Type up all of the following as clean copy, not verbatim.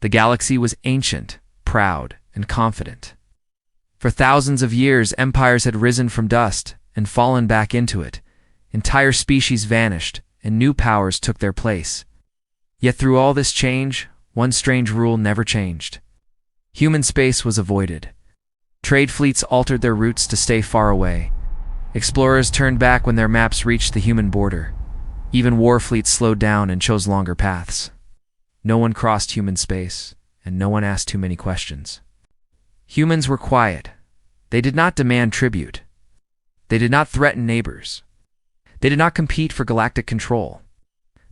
The galaxy was ancient, proud, and confident. For thousands of years, empires had risen from dust and fallen back into it. Entire species vanished, and new powers took their place. Yet through all this change, one strange rule never changed. Human space was avoided. Trade fleets altered their routes to stay far away. Explorers turned back when their maps reached the human border. Even war fleets slowed down and chose longer paths. No one crossed human space, and no one asked too many questions. Humans were quiet. They did not demand tribute. They did not threaten neighbors. They did not compete for galactic control.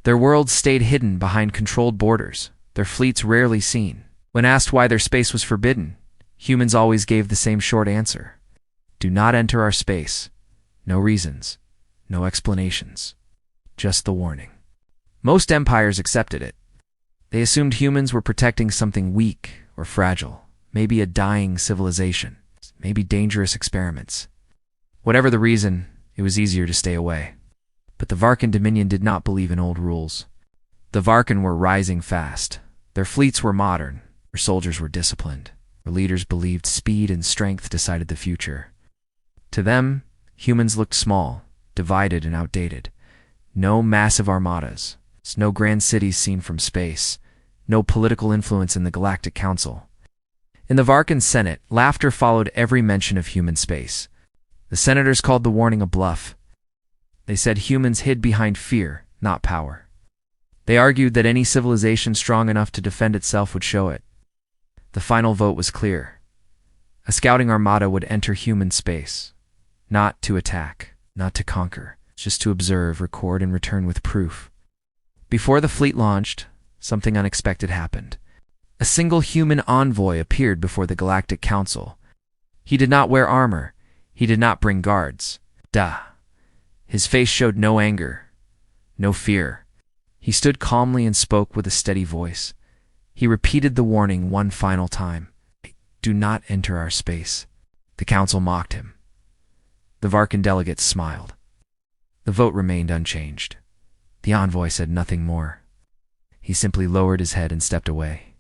Their worlds stayed hidden behind controlled borders, their fleets rarely seen. When asked why their space was forbidden, humans always gave the same short answer: do not enter our space. No reasons, no explanations, just the warning. Most empires accepted it. They assumed humans were protecting something weak or fragile, maybe a dying civilization, maybe dangerous experiments. Whatever the reason, it was easier to stay away. But the Varkan Dominion did not believe in old rules. The Varkan were rising fast. Their fleets were modern. Their soldiers were disciplined. Their leaders believed speed and strength decided the future. To them, humans looked small, divided and outdated. No massive armadas, no grand cities seen from space, no political influence in the Galactic Council. In the Varkan Senate, laughter followed every mention of human space. The senators called the warning a bluff. They said humans hid behind fear, not power. They argued that any civilization strong enough to defend itself would show it. The final vote was clear. A scouting armada would enter human space. Not to attack, not to conquer, just to observe, record, and return with proof. Before the fleet launched, something unexpected happened. A single human envoy appeared before the Galactic Council. He did not wear armor. He did not bring guards. His face showed no anger, no fear. He stood calmly and spoke with a steady voice. He repeated the warning one final time. Do not enter our space. The council mocked him. The Varkan delegates smiled. The vote remained unchanged. The envoy said nothing more. He simply lowered his head and stepped away.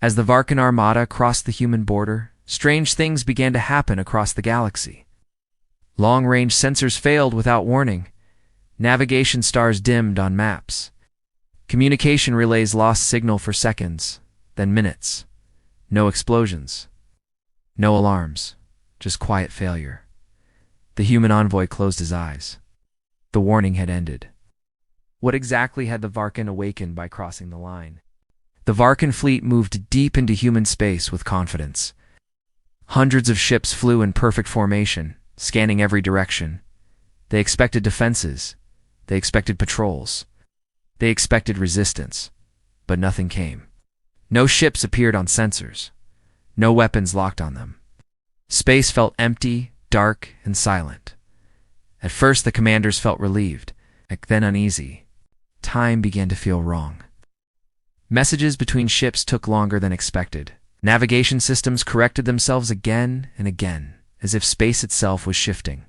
As the Varkan armada crossed the human border, strange things began to happen across the galaxy. Long-range sensors failed without warning. Navigation stars dimmed on maps. Communication relays lost signal for seconds, then minutes. No explosions. No alarms. Just quiet failure. The human envoy closed his eyes. The warning had ended. What exactly had the Varkan awakened by crossing the line? The Varkan fleet moved deep into human space with confidence. Hundreds of ships flew in perfect formation, scanning every direction. They expected defenses. They expected patrols. They expected resistance. But nothing came. No ships appeared on sensors. No weapons locked on them. Space felt empty, dark, and silent. At first the commanders felt relieved, then uneasy. Time began to feel wrong. Messages between ships took longer than expected. Navigation systems corrected themselves again and again, as if space itself was shifting.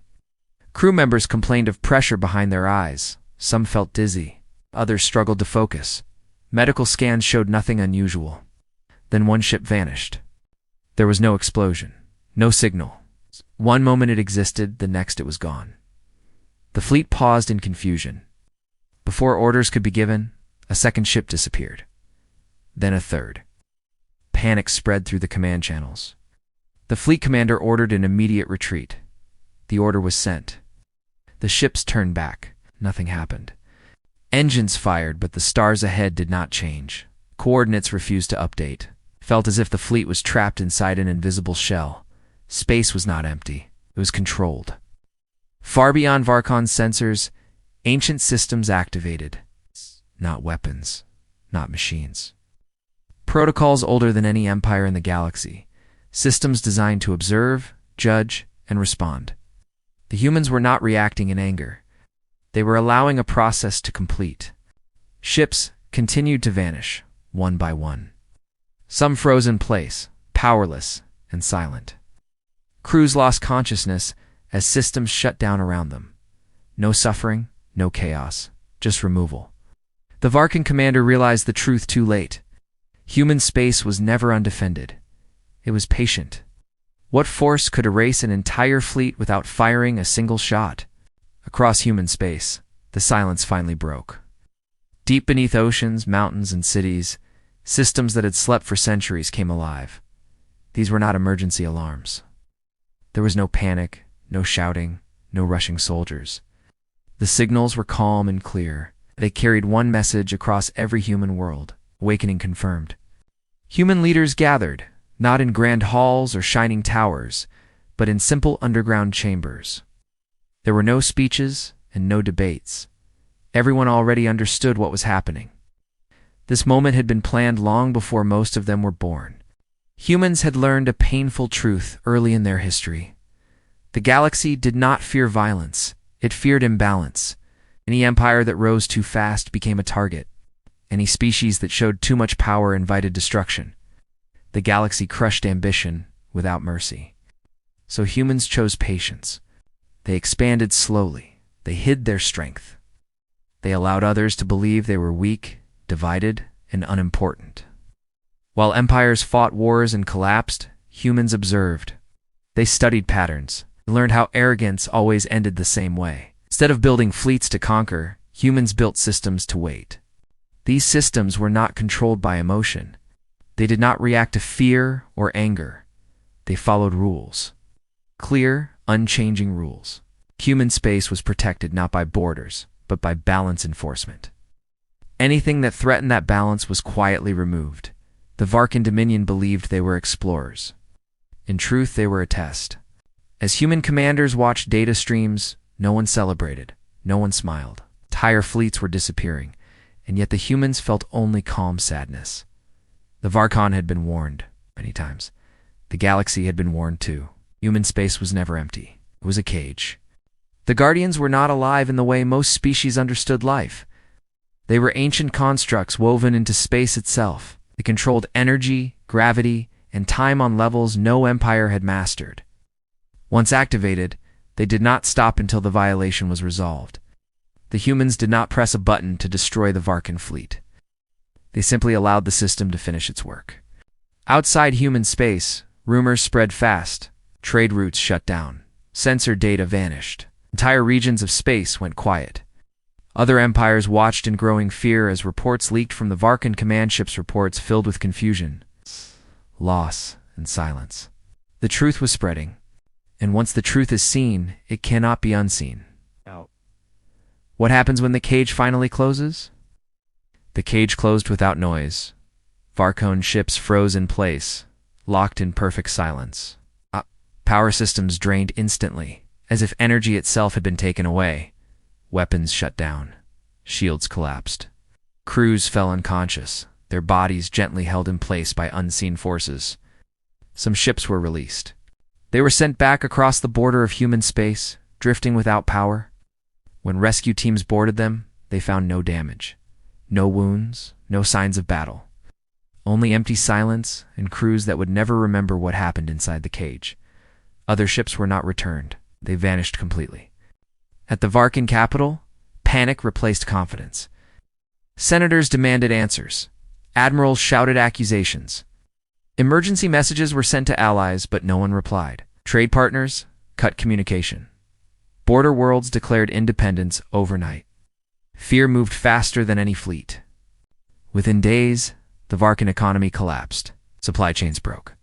Crew members complained of pressure behind their eyes. Some felt dizzy. Others struggled to focus. Medical scans showed nothing unusual. Then one ship vanished. There was no explosion, no signal. One moment it existed, the next it was gone. The fleet paused in confusion. Before orders could be given, a second ship disappeared. Then a third. Panic spread through the command channels. The fleet commander ordered an immediate retreat. The order was sent. The ships turned back. Nothing happened. Engines fired, but the stars ahead did not change. Coordinates refused to update. Felt as if the fleet was trapped inside an invisible shell. Space was not empty. It was controlled. Far beyond Varkan's sensors, ancient systems activated. Not weapons, not machines. Protocols older than any empire in the galaxy. Systems designed to observe, judge, and respond. The humans were not reacting in anger. They were allowing a process to complete. Ships continued to vanish, one by one. Some froze in place, powerless and silent. Crews lost consciousness as systems shut down around them. No suffering, no chaos, just removal. The Varkan commander realized the truth too late. Human space was never undefended. It was patient. What force could erase an entire fleet without firing a single shot? Across human space, the silence finally broke. Deep beneath oceans, mountains, and cities, systems that had slept for centuries came alive. These were not emergency alarms. There was no panic, no shouting, no rushing soldiers. The signals were calm and clear. They carried one message across every human world: awakening confirmed. Human leaders gathered, not in grand halls or shining towers, but in simple underground chambers. There were no speeches and no debates. Everyone already understood what was happening. This moment had been planned long before most of them were born. Humans had learned a painful truth early in their history. The galaxy did not fear violence. It feared imbalance. Any empire that rose too fast became a target. Any species that showed too much power invited destruction. The galaxy crushed ambition without mercy. So humans chose patience. They expanded slowly. They hid their strength. They allowed others to believe they were weak, divided, and unimportant. While empires fought wars and collapsed, humans observed. They studied patterns, learned how arrogance always ended the same way. Instead of building fleets to conquer, humans built systems to wait. These systems were not controlled by emotion. They did not react to fear or anger. They followed rules. Clear, unchanging rules. Human space was protected not by borders, but by balance enforcement. Anything that threatened that balance was quietly removed. The Varkan Dominion believed they were explorers. In truth, they were a test. As human commanders watched data streams, no one celebrated, no one smiled. Entire fleets were disappearing, and yet the humans felt only calm sadness. The Varkan had been warned many times. The galaxy had been warned too. Human space was never empty. It was a cage. The Guardians were not alive in the way most species understood life. They were ancient constructs woven into space itself. They controlled energy, gravity, and time on levels no empire had mastered. Once activated, they did not stop until the violation was resolved. The humans did not press a button to destroy the Varkan fleet. They simply allowed the system to finish its work. Outside human space, rumors spread fast. Trade routes shut down. Sensor data vanished. Entire regions of space went quiet. Other empires watched in growing fear as reports leaked from the Varkan command ship's reports filled with confusion, loss, and silence. The truth was spreading, and once the truth is seen, it cannot be unseen. What happens when the cage finally closes? The cage closed without noise. Varkan ships froze in place, locked in perfect silence. Power systems drained instantly, as if energy itself had been taken away. Weapons shut down. Shields collapsed. Crews fell unconscious, their bodies gently held in place by unseen forces. Some ships were released. They were sent back across the border of human space, drifting without power. When rescue teams boarded them, they found no damage. No wounds, no signs of battle. Only empty silence and crews that would never remember what happened inside the cage. Other ships were not returned. They vanished completely. At the Varkan capital, panic replaced confidence. Senators demanded answers. Admirals shouted accusations. Emergency messages were sent to allies, but no one replied. Trade partners cut communication. Border worlds declared independence overnight. Fear moved faster than any fleet. Within days, the Varkan economy collapsed. Supply chains broke.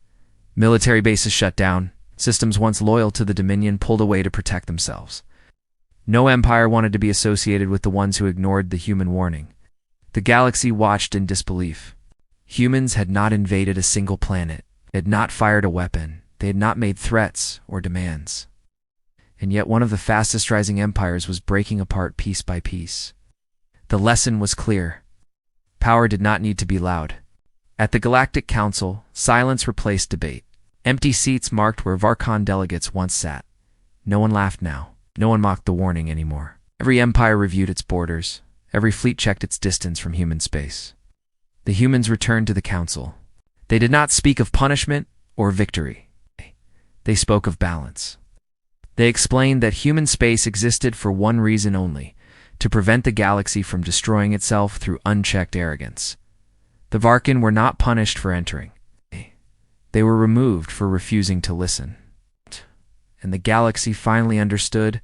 Military bases shut down. Systems once loyal to the Dominion pulled away to protect themselves. No empire wanted to be associated with the ones who ignored the human warning. The galaxy watched in disbelief. Humans had not invaded a single planet. They had not fired a weapon. They had not made threats or demands. And yet one of the fastest rising empires was breaking apart piece by piece. The lesson was clear. Power did not need to be loud. At the Galactic Council, silence replaced debate. Empty seats marked where Varkan delegates once sat. No one laughed now. No one mocked the warning anymore. Every empire reviewed its borders. Every fleet checked its distance from human space. The humans returned to the council. They did not speak of punishment or victory. They spoke of balance. They explained that human space existed for one reason only: to prevent the galaxy from destroying itself through unchecked arrogance. The Varkin were not punished for entering. They were removed for refusing to listen. And the galaxy finally understood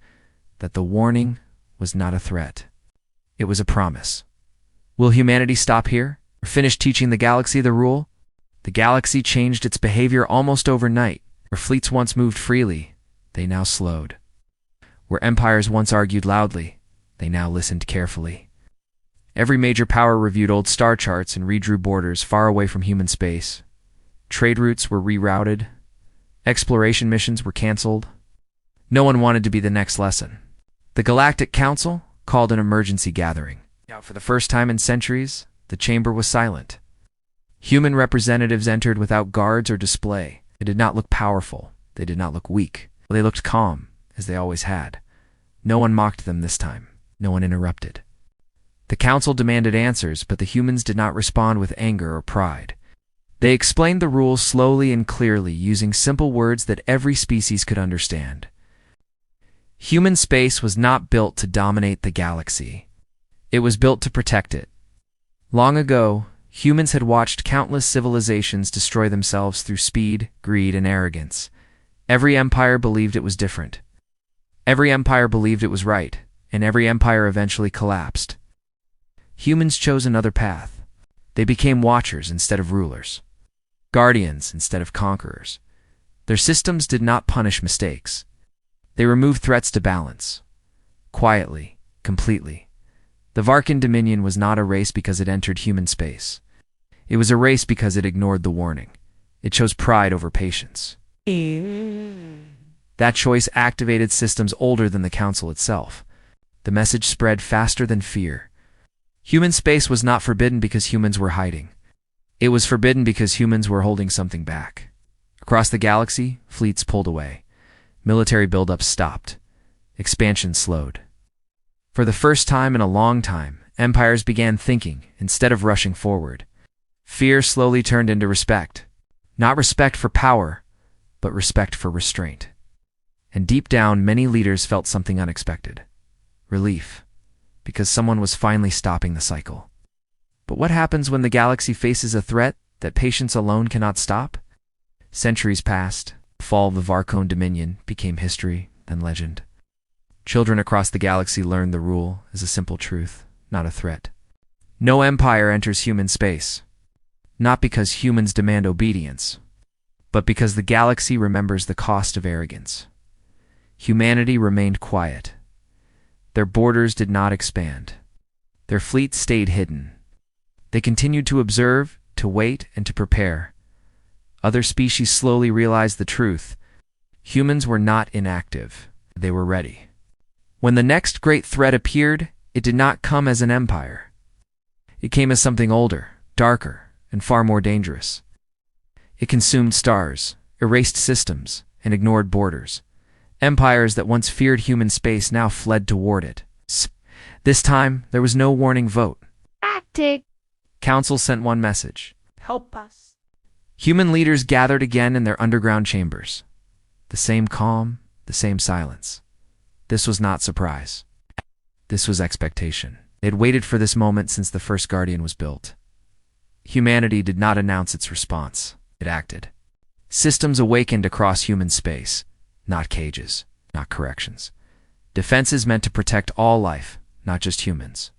that the warning was not a threat. It was a promise. Will humanity stop here, or finish teaching the galaxy the rule? The galaxy changed its behavior almost overnight. Where fleets once moved freely, they now slowed. Where empires once argued loudly, they now listened carefully. Every major power reviewed old star charts and redrew borders far away from human space. Trade routes were rerouted. Exploration missions were canceled. No one wanted to be the next lesson. The Galactic Council called an emergency gathering. Now, for the first time in centuries, the chamber was silent. Human representatives entered without guards or display. They did not look powerful. They did not look weak. They looked calm, as they always had. No one mocked them this time. No one interrupted. The council demanded answers, but the humans did not respond with anger or pride. They explained the rules slowly and clearly, using simple words that every species could understand. Human space was not built to dominate the galaxy. It was built to protect it. Long ago, humans had watched countless civilizations destroy themselves through speed, greed, and arrogance. Every empire believed it was different. Every empire believed it was right, and every empire eventually collapsed. Humans chose another path. They became watchers instead of rulers, guardians instead of conquerors. Their systems did not punish mistakes. They removed threats to balance. Quietly, completely. The Varkin Dominion was not a race because it entered human space. It was a race because it ignored the warning. It chose pride over patience. That choice activated systems older than the Council itself. The message spread faster than fear. Human space was not forbidden because humans were hiding. It was forbidden because humans were holding something back. Across the galaxy, fleets pulled away. Military buildup stopped. Expansion slowed. For the first time in a long time, empires began thinking instead of rushing forward. Fear slowly turned into respect. Not respect for power, but respect for restraint. And deep down, many leaders felt something unexpected. Relief. Because someone was finally stopping the cycle. But what happens when the galaxy faces a threat that patience alone cannot stop? Centuries passed. The fall of the Varkin Dominion became history, then legend. Children across the galaxy learned the rule as a simple truth, not a threat. No empire enters human space. Not because humans demand obedience, but because the galaxy remembers the cost of arrogance. Humanity remained quiet. Their borders did not expand. Their fleets stayed hidden. They continued to observe, to wait, and to prepare. Other species slowly realized the truth. Humans were not inactive. They were ready. When the next great threat appeared, it did not come as an empire. It came as something older, darker, and far more dangerous. It consumed stars, erased systems, and ignored borders. Empires that once feared human space now fled toward it. This time, there was no warning vote. Galactic, Council sent one message. help us. Human leaders gathered again in their underground chambers. The same calm, the same silence. This was not surprise. This was expectation. They had waited for this moment since the first Guardian was built. Humanity did not announce its response. It acted. Systems awakened across human space. Not cages, not corrections. Defenses meant to protect all life, not just humans.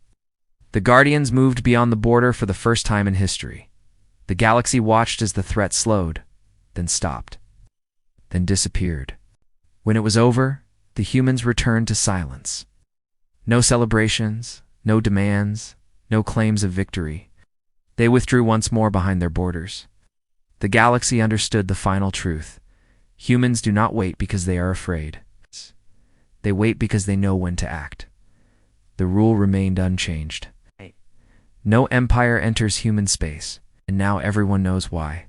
The Guardians moved beyond the border for the first time in history. The galaxy watched as the threat slowed, then stopped, then disappeared. When it was over, the humans returned to silence. No celebrations, no demands, no claims of victory. They withdrew once more behind their borders. The galaxy understood the final truth. Humans do not wait because they are afraid. They wait because they know when to act. The rule remained unchanged. No empire enters human space, and now everyone knows why.